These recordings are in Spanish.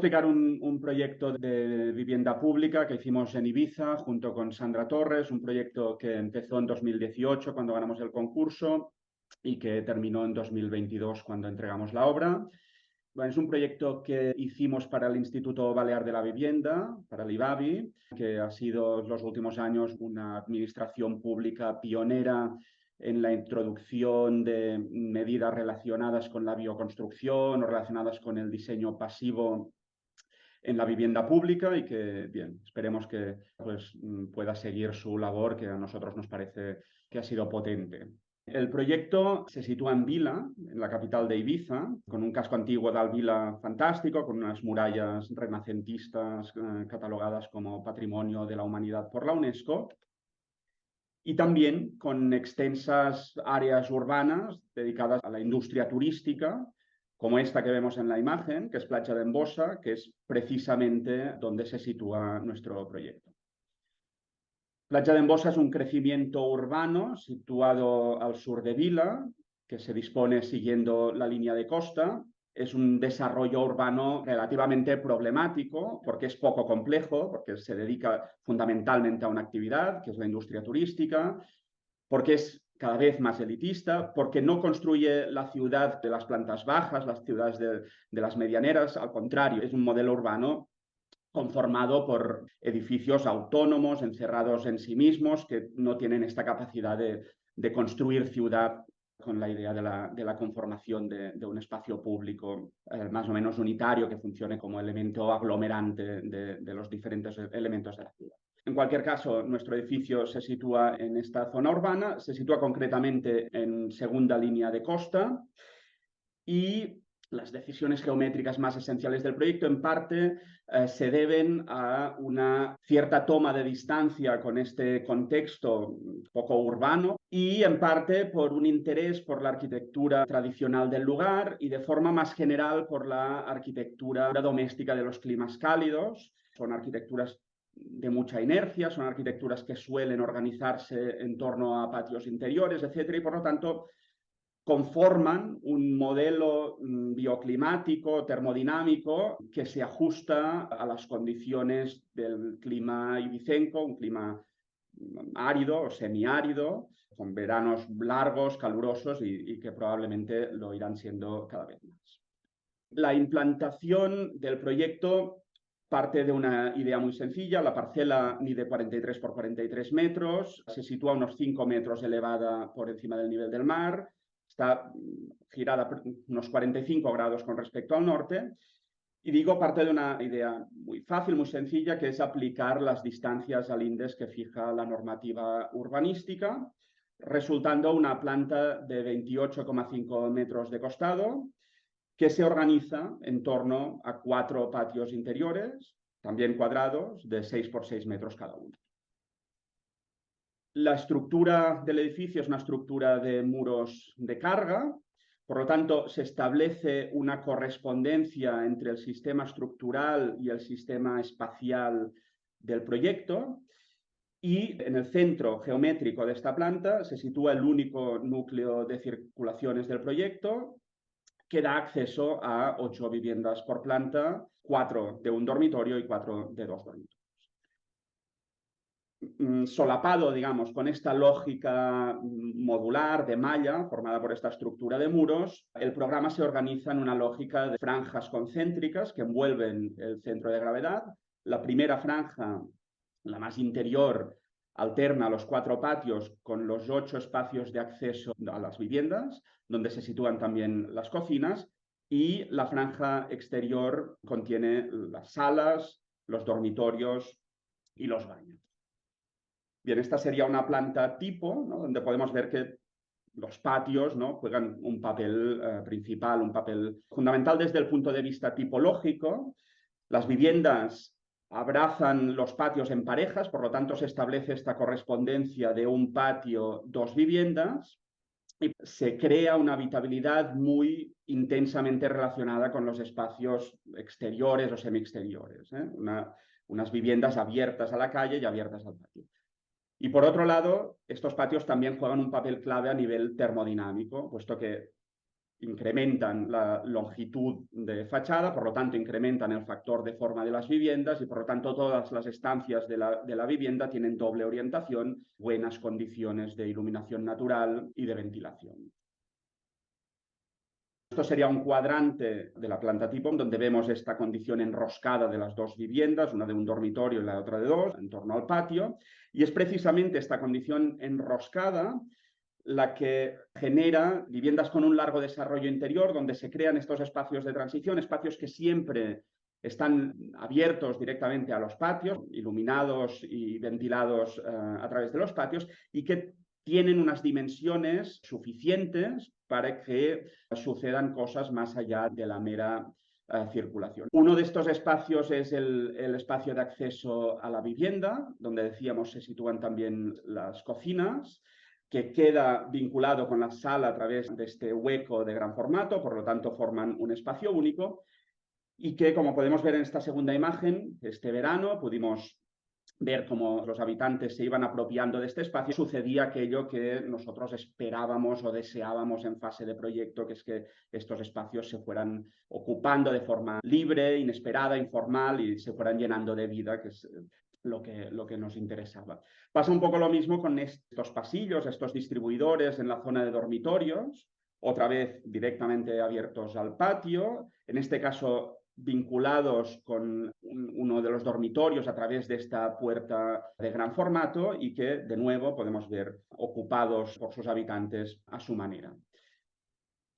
explicar un proyecto de vivienda pública que hicimos en Ibiza junto con Sandra Torres, un proyecto que empezó en 2018 cuando ganamos el concurso y que terminó en 2022 cuando entregamos la obra. Bueno, es un proyecto que hicimos para el Instituto Balear de la Vivienda, para el IBAVI, que ha sido en los últimos años una administración pública pionera en la introducción de medidas relacionadas con la bioconstrucción o relacionadas con el diseño pasivo en la vivienda pública y que, bien, esperemos que pues, pueda seguir su labor, que a nosotros nos parece que ha sido potente. El proyecto se sitúa en Vila, en la capital de Ibiza, con un casco antiguo de Alvila fantástico, con unas murallas renacentistas catalogadas como Patrimonio de la Humanidad por la UNESCO, y también con extensas áreas urbanas dedicadas a la industria turística, como esta que vemos en la imagen, que es Platja d'Embossa, que es precisamente donde se sitúa nuestro proyecto. Platja d'Embossa es un crecimiento urbano situado al sur de Vila, que se dispone siguiendo la línea de costa. Es un desarrollo urbano relativamente problemático porque es poco complejo, porque se dedica fundamentalmente a una actividad, que es la industria turística, porque es cada vez más elitista, porque no construye la ciudad de las plantas bajas, las ciudades de las medianeras, al contrario, es un modelo urbano conformado por edificios autónomos, encerrados en sí mismos, que no tienen esta capacidad de construir ciudad con la idea de la conformación de un espacio público más o menos unitario que funcione como elemento aglomerante de los diferentes elementos de la ciudad. En cualquier caso, nuestro edificio se sitúa en esta zona urbana, se sitúa concretamente en segunda línea de costa y las decisiones geométricas más esenciales del proyecto en parte se deben a una cierta toma de distancia con este contexto poco urbano y en parte por un interés por la arquitectura tradicional del lugar y de forma más general por la arquitectura doméstica de los climas cálidos. Son arquitecturas de mucha inercia, son arquitecturas que suelen organizarse en torno a patios interiores, etcétera, y por lo tanto conforman un modelo bioclimático, termodinámico, que se ajusta a las condiciones del clima ibicenco, un clima árido o semiárido, con veranos largos, calurosos y que probablemente lo irán siendo cada vez más. La implantación del proyecto parte de una idea muy sencilla. La parcela mide 43 por 43 metros, se sitúa a unos 5 metros elevada por encima del nivel del mar, está girada unos 45 grados con respecto al norte. Y digo, parte de una idea muy fácil, muy sencilla, que es aplicar las distancias al INDES que fija la normativa urbanística, resultando una planta de 28,5 metros de costado, que se organiza en torno a 4 patios interiores, también cuadrados, de 6 por 6 metros cada uno. La estructura del edificio es una estructura de muros de carga, por lo tanto, se establece una correspondencia entre el sistema estructural y el sistema espacial del proyecto, y en el centro geométrico de esta planta se sitúa el único núcleo de circulaciones del proyecto, que da acceso a 8 viviendas por planta, 4 de un dormitorio y 4 de 2 dormitorios. Solapado, digamos, con esta lógica modular de malla formada por esta estructura de muros, el programa se organiza en una lógica de franjas concéntricas que envuelven el centro de gravedad. La primera franja, la más interior, alterna los 4 patios con los 8 espacios de acceso a las viviendas, donde se sitúan también las cocinas, y la franja exterior contiene las salas, los dormitorios y los baños. Bien, esta sería una planta tipo, ¿no?, donde podemos ver que los patios, ¿no?, juegan un papel principal, un papel fundamental desde el punto de vista tipológico. Las viviendas abrazan los patios en parejas, por lo tanto se establece esta correspondencia de un patio, 2 viviendas, y se crea una habitabilidad muy intensamente relacionada con los espacios exteriores o semiexteriores, unas viviendas abiertas a la calle y abiertas al patio. Y por otro lado, estos patios también juegan un papel clave a nivel termodinámico, puesto que incrementan la longitud de fachada, por lo tanto incrementan el factor de forma de las viviendas y por lo tanto todas las estancias de la vivienda tienen doble orientación, buenas condiciones de iluminación natural y de ventilación. Esto sería un cuadrante de la planta tipo donde vemos esta condición enroscada de las dos viviendas, una de un dormitorio y la otra de dos, en torno al patio, y es precisamente esta condición enroscada la que genera viviendas con un largo desarrollo interior, donde se crean estos espacios de transición, espacios que siempre están abiertos directamente a los patios, iluminados y ventilados a través de los patios, y que tienen unas dimensiones suficientes para que sucedan cosas más allá de la mera circulación. Uno de estos espacios es el espacio de acceso a la vivienda, donde decíamos se sitúan también las cocinas, que queda vinculado con la sala a través de este hueco de gran formato, por lo tanto forman un espacio único y que, como podemos ver en esta segunda imagen, este verano pudimos ver cómo los habitantes se iban apropiando de este espacio. Sucedía aquello que nosotros esperábamos o deseábamos en fase de proyecto, que es que estos espacios se fueran ocupando de forma libre, inesperada, informal y se fueran llenando de vida, que es lo que nos interesaba. Pasa un poco lo mismo con estos pasillos, estos distribuidores en la zona de dormitorios, otra vez directamente abiertos al patio, en este caso vinculados con uno de los dormitorios a través de esta puerta de gran formato y que, de nuevo, podemos ver ocupados por sus habitantes a su manera.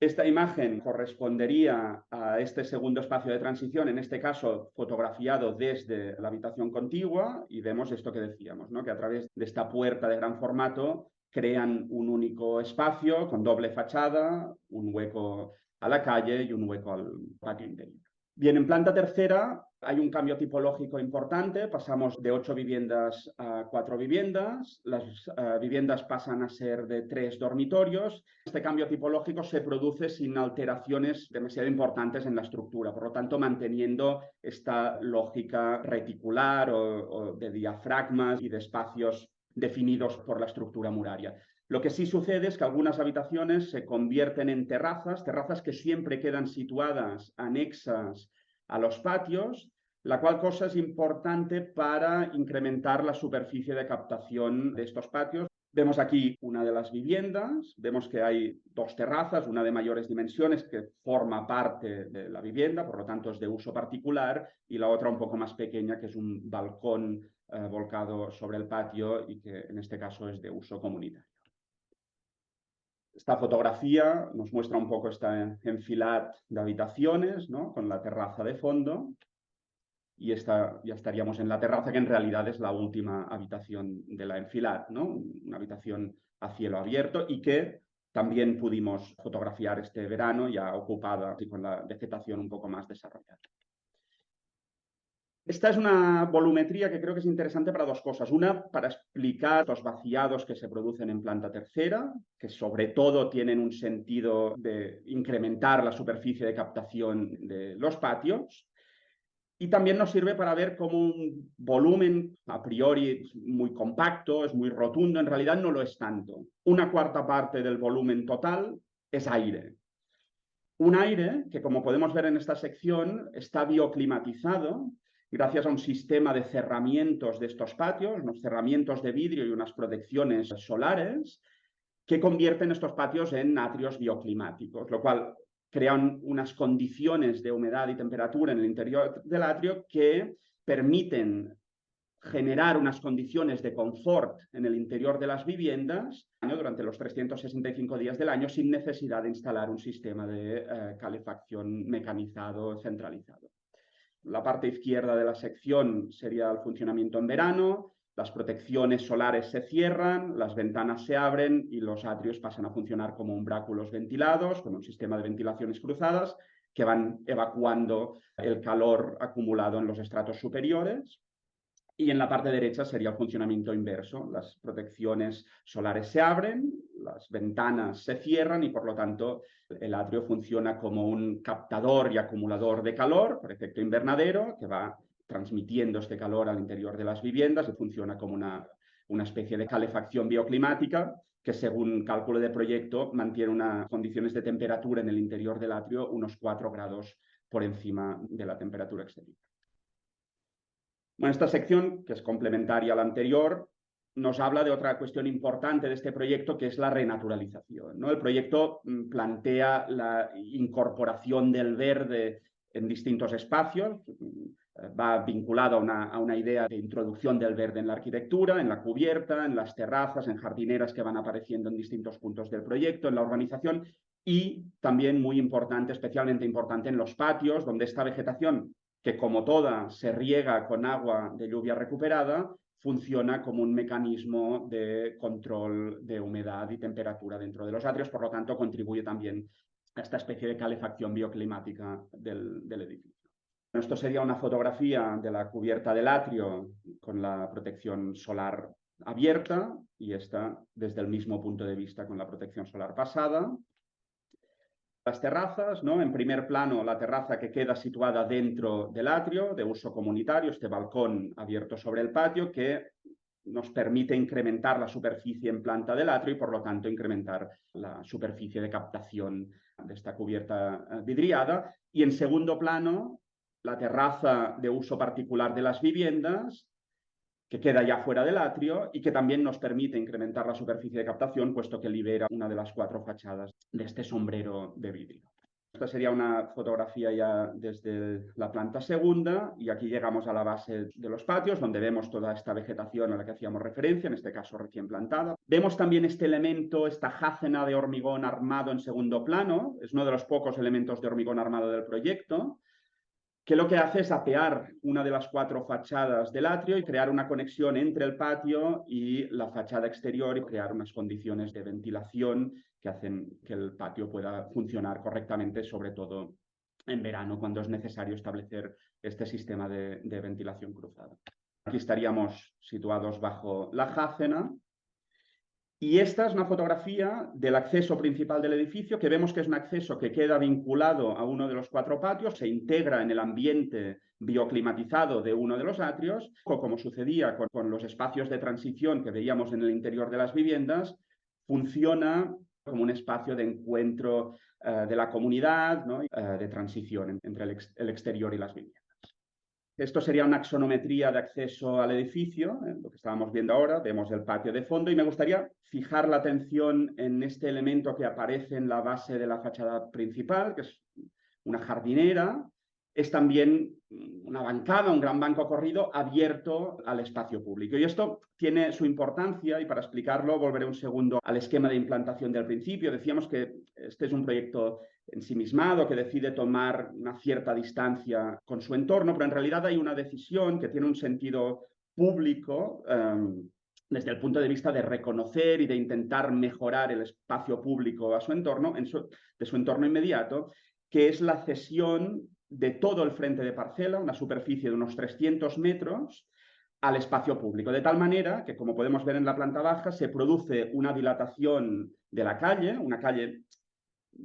Esta imagen correspondería a este segundo espacio de transición, en este caso fotografiado desde la habitación contigua, y vemos esto que decíamos, ¿no? Que a través de esta puerta de gran formato crean un único espacio con doble fachada, un hueco a la calle y un hueco al patio interior. Bien, en planta tercera hay un cambio tipológico importante, pasamos de 8 viviendas a 4 viviendas, las viviendas pasan a ser de 3 dormitorios. Este cambio tipológico se produce sin alteraciones demasiado importantes en la estructura, por lo tanto manteniendo esta lógica reticular o de diafragmas y de espacios definidos por la estructura muraria. Lo que sí sucede es que algunas habitaciones se convierten en terrazas que siempre quedan situadas anexas a los patios, la cual cosa es importante para incrementar la superficie de captación de estos patios. Vemos aquí una de las viviendas, vemos que hay 2 terrazas, una de mayores dimensiones que forma parte de la vivienda, por lo tanto es de uso particular, y la otra un poco más pequeña, que es un balcón volcado sobre el patio y que en este caso es de uso comunitario. Esta fotografía nos muestra un poco esta enfilad de habitaciones, ¿no? Con la terraza de fondo. Y ya estaríamos en la terraza, que en realidad es la última habitación de la enfilad, ¿no? Una habitación a cielo abierto y que también pudimos fotografiar este verano, ya ocupada y con la vegetación un poco más desarrollada. Esta es una volumetría que creo que es interesante para 2 cosas. Una, para explicar los vaciados que se producen en planta tercera, que sobre todo tienen un sentido de incrementar la superficie de captación de los patios. Y también nos sirve para ver cómo un volumen a priori muy compacto, es muy rotundo, en realidad no lo es tanto. 1/4 parte del volumen total es aire. Un aire que, como podemos ver en esta sección, está bioclimatizado gracias a un sistema de cerramientos de estos patios, unos cerramientos de vidrio y unas protecciones solares que convierten estos patios en atrios bioclimáticos, lo cual crean unas condiciones de humedad y temperatura en el interior del atrio que permiten generar unas condiciones de confort en el interior de las viviendas durante los 365 días del año sin necesidad de instalar un sistema de calefacción mecanizado centralizado. La parte izquierda de la sección sería el funcionamiento en verano, las protecciones solares se cierran, las ventanas se abren y los atrios pasan a funcionar como umbráculos ventilados, con un sistema de ventilaciones cruzadas que van evacuando el calor acumulado en los estratos superiores. Y en la parte derecha sería el funcionamiento inverso. Las protecciones solares se abren, las ventanas se cierran y por lo tanto el atrio funciona como un captador y acumulador de calor por efecto invernadero que va transmitiendo este calor al interior de las viviendas y funciona como una especie de calefacción bioclimática que según cálculo de proyecto mantiene unas condiciones de temperatura en el interior del atrio unos 4 grados por encima de la temperatura exterior. Bueno, esta sección, que es complementaria a la anterior, nos habla de otra cuestión importante de este proyecto, que es la renaturalización, ¿no? El proyecto plantea la incorporación del verde en distintos espacios, va vinculado a una idea de introducción del verde en la arquitectura, en la cubierta, en las terrazas, en jardineras que van apareciendo en distintos puntos del proyecto, en la urbanización, y también muy importante, especialmente importante en los patios, donde esta vegetación, que como toda se riega con agua de lluvia recuperada, funciona como un mecanismo de control de humedad y temperatura dentro de los atrios, por lo tanto contribuye también a esta especie de calefacción bioclimática del edificio. Esto sería una fotografía de la cubierta del atrio con la protección solar abierta y esta desde el mismo punto de vista con la protección solar pasada. Las terrazas, ¿no? En primer plano, la terraza que queda situada dentro del atrio, de uso comunitario, este balcón abierto sobre el patio, que nos permite incrementar la superficie en planta del atrio y, por lo tanto, incrementar la superficie de captación de esta cubierta vidriada. Y, en segundo plano, la terraza de uso particular de las viviendas, que queda ya fuera del atrio y que también nos permite incrementar la superficie de captación, puesto que libera una de las 4 fachadas de este sombrero de vidrio. Esta sería una fotografía ya desde la planta segunda y aquí llegamos a la base de los patios, donde vemos toda esta vegetación a la que hacíamos referencia, en este caso recién plantada. Vemos también este elemento, esta jácena de hormigón armado en segundo plano, es uno de los pocos elementos de hormigón armado del proyecto, que lo que hace es apear una de las 4 fachadas del atrio y crear una conexión entre el patio y la fachada exterior y crear unas condiciones de ventilación que hacen que el patio pueda funcionar correctamente, sobre todo en verano, cuando es necesario establecer este sistema de ventilación cruzada. Aquí estaríamos situados bajo la jácena. Y esta es una fotografía del acceso principal del edificio, que vemos que es un acceso que queda vinculado a uno de los 4 patios, se integra en el ambiente bioclimatizado de uno de los atrios, o como sucedía con los espacios de transición que veíamos en el interior de las viviendas, funciona como un espacio de encuentro de la comunidad, ¿no? De transición entre el exterior y las viviendas. Esto sería una axonometría de acceso al edificio, lo que estábamos viendo ahora, vemos el patio de fondo y me gustaría fijar la atención en este elemento que aparece en la base de la fachada principal, que es una jardinera, es también una bancada, un gran banco corrido abierto al espacio público. Y esto tiene su importancia y para explicarlo volveré un segundo al esquema de implantación del principio. Decíamos que este es un proyecto ensimismado que decide tomar una cierta distancia con su entorno, pero en realidad hay una decisión que tiene un sentido público desde el punto de vista de reconocer y de intentar mejorar el espacio público a su entorno, de su entorno inmediato, que es la cesión de todo el frente de parcela, una superficie de unos 300 metros, al espacio público, de tal manera que, como podemos ver en la planta baja, se produce una dilatación de la calle, una calle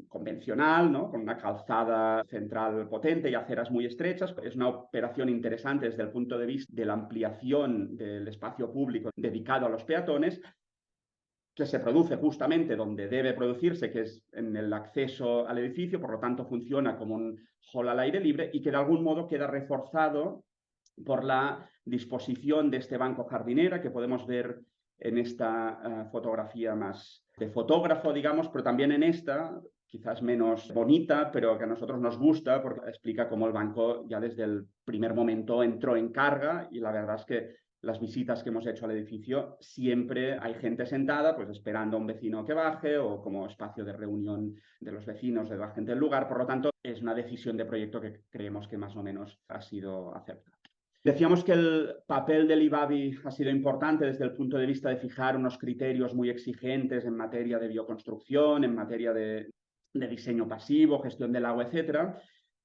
convencional, ¿no? Con una calzada central potente y aceras muy estrechas. Es una operación interesante desde el punto de vista de la ampliación del espacio público dedicado a los peatones, que se produce justamente donde debe producirse, que es en el acceso al edificio, por lo tanto funciona como un hall al aire libre y que de algún modo queda reforzado por la disposición de este banco jardinera que podemos ver en esta fotografía más de fotógrafo, digamos, pero también en esta, quizás menos bonita, pero que a nosotros nos gusta porque explica cómo el banco ya desde el primer momento entró en carga y la verdad es que las visitas que hemos hecho al edificio siempre hay gente sentada, pues esperando a un vecino que baje o como espacio de reunión de los vecinos, de la gente del lugar. Por lo tanto, es una decisión de proyecto que creemos que más o menos ha sido aceptada. Decíamos que el papel del IBABI ha sido importante desde el punto de vista de fijar unos criterios muy exigentes en materia de bioconstrucción, en materia de diseño pasivo, gestión del agua, etc.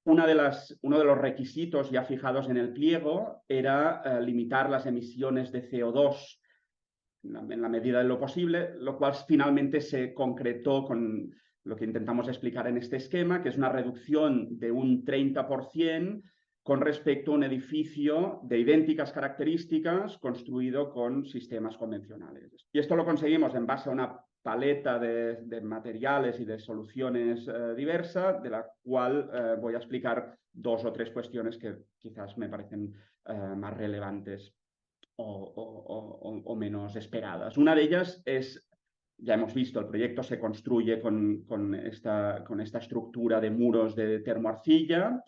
Uno de los requisitos ya fijados en el pliego era limitar las emisiones de CO2 en la medida de lo posible, lo cual finalmente se concretó con lo que intentamos explicar en este esquema, que es una reducción de un 30% con respecto a un edificio de idénticas características construido con sistemas convencionales. Y esto lo conseguimos en base a una paleta de materiales y de soluciones diversa, de la cual voy a explicar 2 o 3 cuestiones que quizás me parecen más relevantes o menos esperadas. Una de ellas es, ya hemos visto, el proyecto se construye con esta estructura de muros de termoarcilla.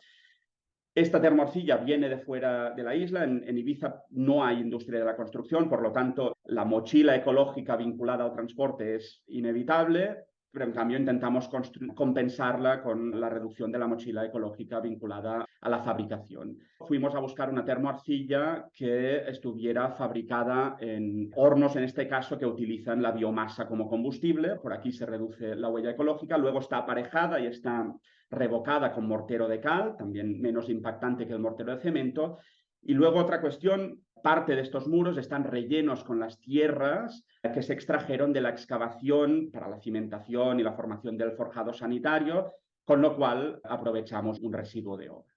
Esta termoarcilla viene de fuera de la isla. En Ibiza no hay industria de la construcción, por lo tanto, la mochila ecológica vinculada al transporte es inevitable, pero en cambio intentamos compensarla con la reducción de la mochila ecológica vinculada a la fabricación. Fuimos a buscar una termoarcilla que estuviera fabricada en hornos, en este caso, que utilizan la biomasa como combustible. Por aquí se reduce la huella ecológica. Luego está aparejada y está revocada con mortero de cal, también menos impactante que el mortero de cemento. Y luego otra cuestión, parte de estos muros están rellenos con las tierras que se extrajeron de la excavación para la cimentación y la formación del forjado sanitario, con lo cual aprovechamos un residuo de obra.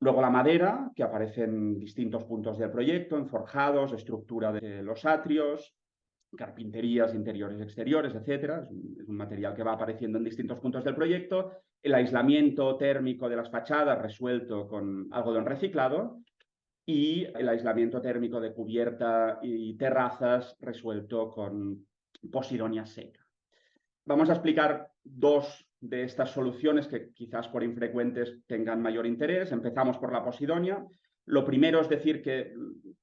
Luego la madera, que aparece en distintos puntos del proyecto, en forjados, estructura de los atrios, carpinterías interiores y exteriores, etc. Es un material que va apareciendo en distintos puntos del proyecto. El aislamiento térmico de las fachadas resuelto con algodón reciclado y el aislamiento térmico de cubierta y terrazas resuelto con posidonia seca. Vamos a explicar 2 de estas soluciones que quizás por infrecuentes tengan mayor interés. Empezamos por la posidonia. Lo primero es decir que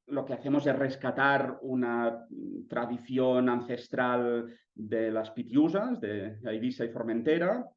lo que hacemos es rescatar una tradición ancestral de las pitiusas, de Eivissa y Formentera,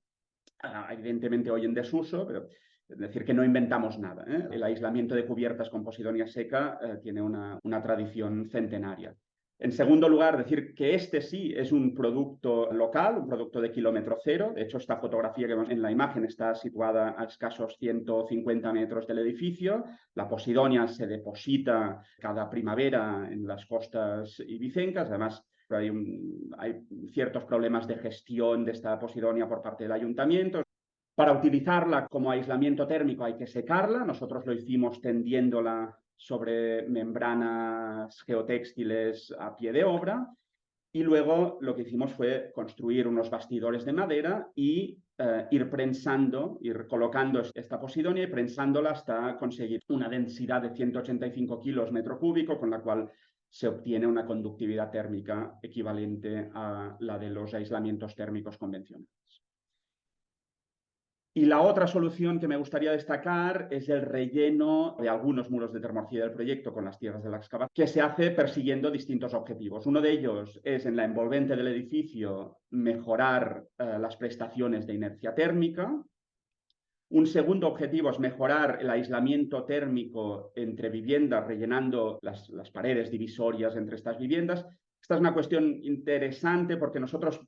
evidentemente hoy en desuso, pero es decir que no inventamos nada. El aislamiento de cubiertas con posidonia seca tiene una tradición centenaria. En segundo lugar, decir que este sí es un producto local, un producto de kilómetro cero. De hecho, esta fotografía que vemos en la imagen está situada a escasos 150 metros del edificio. La posidonia se deposita cada primavera en las costas ibicencas. Además, hay ciertos problemas de gestión de esta posidonia por parte del ayuntamiento. Para utilizarla como aislamiento térmico hay que secarla. Nosotros lo hicimos tendiéndola sobre membranas geotéxtiles a pie de obra. Y luego lo que hicimos fue construir unos bastidores de madera y ir prensando, ir colocando esta posidonia y prensándola hasta conseguir una densidad de 185 kilos metro cúbico, con la cual se obtiene una conductividad térmica equivalente a la de los aislamientos térmicos convencionales. Y la otra solución que me gustaría destacar es el relleno de algunos muros de termoarcilla del proyecto con las tierras de la excavación, que se hace persiguiendo distintos objetivos. Uno de ellos es, en la envolvente del edificio, mejorar las prestaciones de inercia térmica. Un segundo objetivo es mejorar el aislamiento térmico entre viviendas, rellenando las paredes divisorias entre estas viviendas. Esta es una cuestión interesante porque nosotros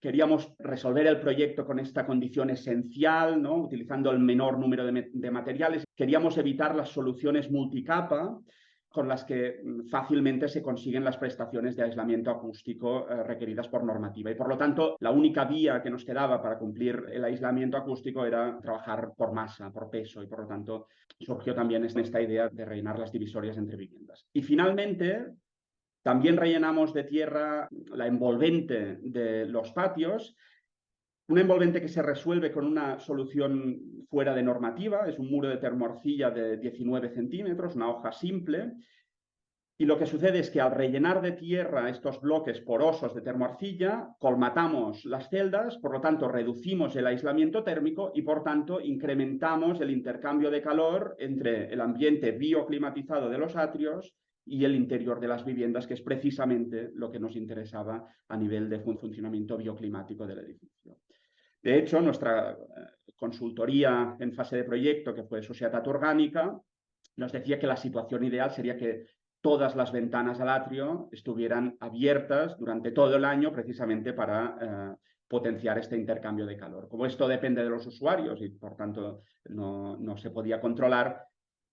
queríamos resolver el proyecto con esta condición esencial, ¿no? Utilizando el menor número de materiales. Queríamos evitar las soluciones multicapa con las que fácilmente se consiguen las prestaciones de aislamiento acústico requeridas por normativa. Y por lo tanto, la única vía que nos quedaba para cumplir el aislamiento acústico era trabajar por masa, por peso, y por lo tanto surgió también esta idea de rellenar las divisorias entre viviendas. Y finalmente, también rellenamos de tierra la envolvente de los patios, una envolvente que se resuelve con una solución fuera de normativa. Es un muro de termoarcilla de 19 centímetros, una hoja simple. Y lo que sucede es que al rellenar de tierra estos bloques porosos de termoarcilla, colmatamos las celdas, por lo tanto reducimos el aislamiento térmico y por tanto incrementamos el intercambio de calor entre el ambiente bioclimatizado de los atrios y el interior de las viviendas, que es precisamente lo que nos interesaba a nivel de funcionamiento bioclimático del edificio. De hecho, nuestra consultoría en fase de proyecto, que fue Societat Orgánica, nos decía que la situación ideal sería que todas las ventanas al atrio estuvieran abiertas durante todo el año, precisamente para potenciar este intercambio de calor. Como esto depende de los usuarios y por tanto no se podía controlar,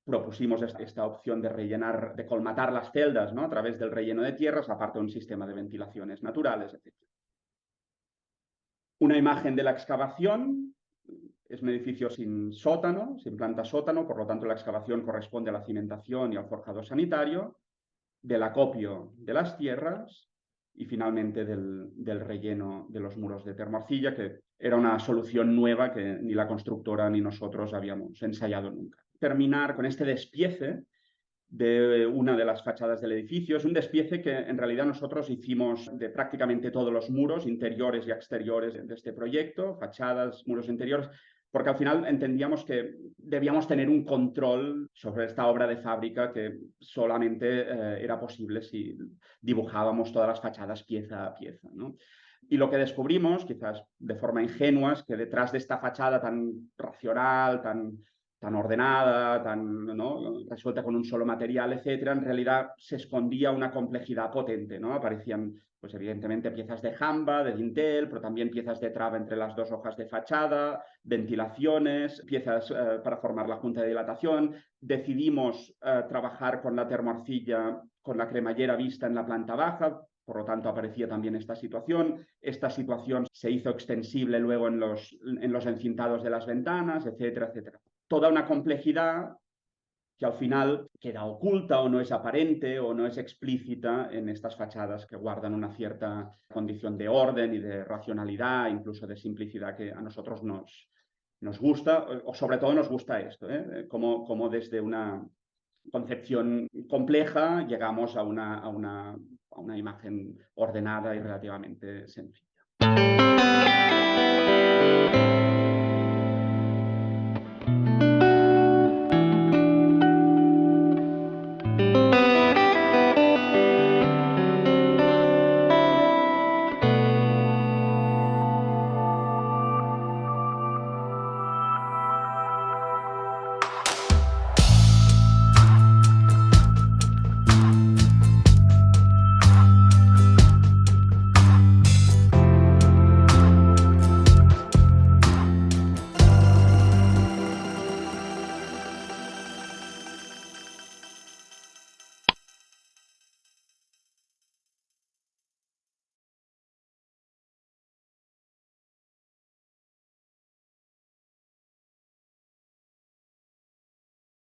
propusimos esta opción de rellenar, de colmatar las celdas, ¿no? A través del relleno de tierras, aparte de un sistema de ventilaciones naturales, etc. Una imagen de la excavación. Es un edificio sin sótano, sin planta sótano, por lo tanto la excavación corresponde a la cimentación y al forjado sanitario, del acopio de las tierras y finalmente del relleno de los muros de termorcilla, que era una solución nueva que ni la constructora ni nosotros habíamos ensayado nunca. Terminar con este despiece de una de las fachadas del edificio. Es un despiece que en realidad nosotros hicimos de prácticamente todos los muros interiores y exteriores de este proyecto, fachadas, muros interiores, porque al final entendíamos que debíamos tener un control sobre esta obra de fábrica que solamente era posible si dibujábamos todas las fachadas pieza a pieza, ¿no? Y lo que descubrimos, quizás de forma ingenua, es que detrás de esta fachada tan racional, tan ordenada, ¿no? Resuelta con un solo material, etcétera, en realidad se escondía una complejidad potente, ¿no? Aparecían, pues evidentemente, piezas de jamba, de dintel, pero también piezas de traba entre las dos hojas de fachada, ventilaciones, piezas para formar la junta de dilatación. Decidimos trabajar con la termoarcilla, con la cremallera vista en la planta baja. Por lo tanto, aparecía también esta situación. Esta situación se hizo extensible luego en los encintados de las ventanas, etcétera, etcétera. Toda una complejidad que al final queda oculta o no es aparente o no es explícita en estas fachadas que guardan una cierta condición de orden y de racionalidad, incluso de simplicidad, que a nosotros nos gusta, o sobre todo nos gusta esto, como desde una concepción compleja llegamos a una imagen ordenada y relativamente sencilla.